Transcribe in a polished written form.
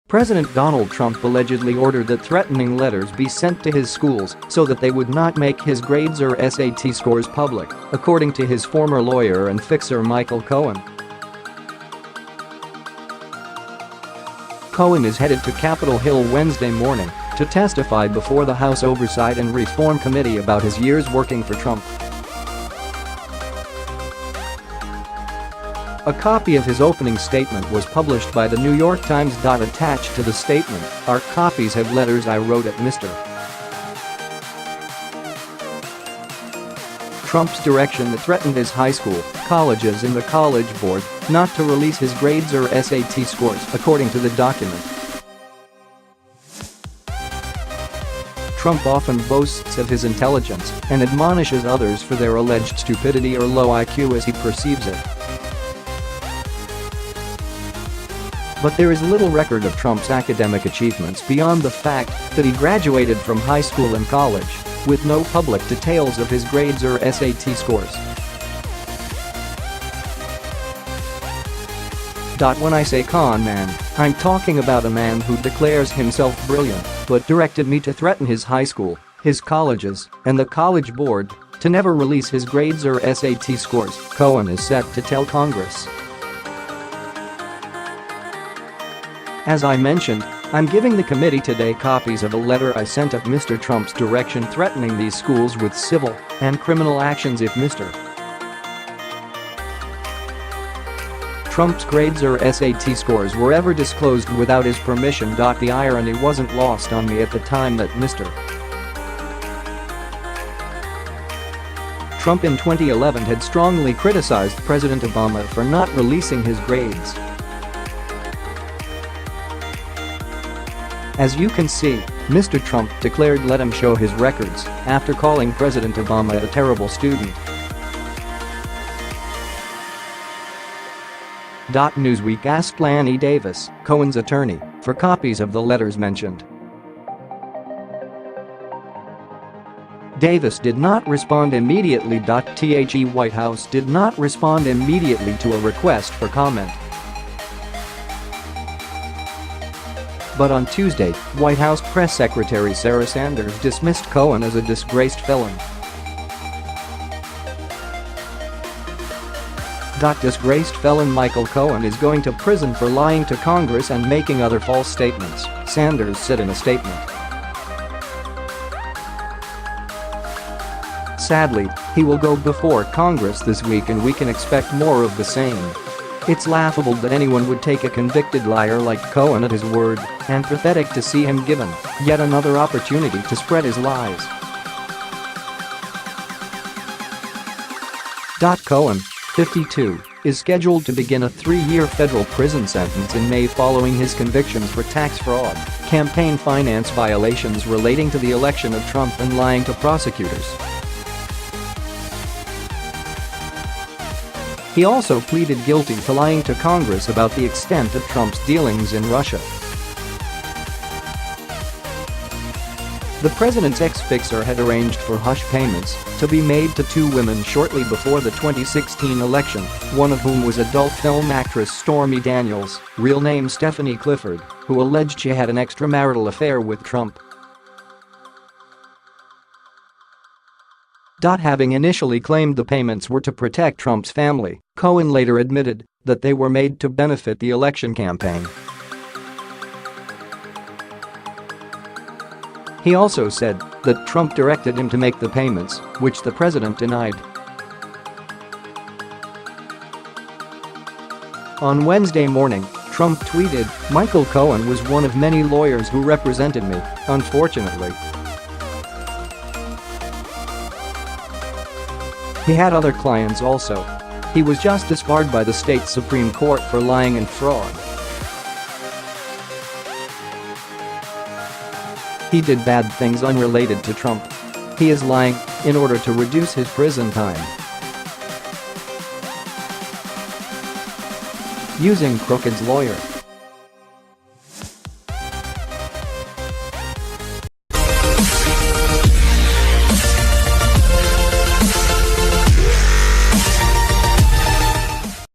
President Donald Trump allegedly ordered that threatening letters be sent to his schools so that they would not make his grades or SAT scores public, according to his former lawyer and fixer Michael Cohen. Cohen is headed to Capitol Hill Wednesday morning to testify before the House Oversight and Reform Committee about his years working for Trump. A copy of his opening statement was published by the New York Times. Attached to the statement are copies of letters I wrote at Mr. Trump's direction that threatened his high school, colleges and the College Board not to release his grades or SAT scores, according to the document. Trump often boasts of his intelligence and admonishes others for their alleged stupidity or low IQ as he perceives it. But there is little record of Trump's academic achievements beyond the fact that he graduated from high school and college, with no public details of his grades or SAT scores. When I say con man, I'm talking about a man who declares himself brilliant but directed me to threaten his high school, his colleges, and the College Board to never release his grades or SAT scores, Cohen is set to tell Congress. As I mentioned, I'm giving the committee today copies of a letter I sent at Mr. Trump's direction threatening these schools with civil and criminal actions if Mr. Trump's grades or SAT scores were ever disclosed without his permission. The irony wasn't lost on me at the time that Mr. Trump in 2011 had strongly criticized President Obama for not releasing his grades. As you can see, Mr. Trump declared let him show his records after calling President Obama a terrible student. Newsweek asked Lanny Davis, Cohen's attorney, for copies of the letters mentioned. Davis did not respond immediately. The White House did not respond immediately to a request for comment. But on Tuesday, White House Press Secretary Sarah Sanders dismissed Cohen as a disgraced felon. Disgraced felon Michael Cohen is going to prison for lying to Congress and making other false statements, Sanders said in a statement. Sadly, he will go before Congress this week and we can expect more of the same. It's laughable that anyone would take a convicted liar like Cohen at his word, and pathetic to see him given yet another opportunity to spread his lies. Cohen, 52, is scheduled to begin a 3-year federal prison sentence in May following his convictions for tax fraud, campaign finance violations relating to the election of Trump and lying to prosecutors. He also pleaded guilty to lying to Congress about the extent of Trump's dealings in Russia. The president's ex-fixer had arranged for hush payments to be made to 2 women shortly before the 2016 election, one of whom was adult film actress Stormy Daniels, real name Stephanie Clifford, who alleged she had an extramarital affair with Trump. Having initially claimed the payments were to protect Trump's family, Cohen later admitted that they were made to benefit the election campaign. He also said that Trump directed him to make the payments, which the president denied. On Wednesday morning, Trump tweeted, "Michael Cohen was one of many lawyers who represented me, unfortunately. He had other clients also. He was just disbarred by the state Supreme Court for lying and fraud. He did bad things unrelated to Trump. He is lying in order to reduce his prison time. Using Crooked's lawyer."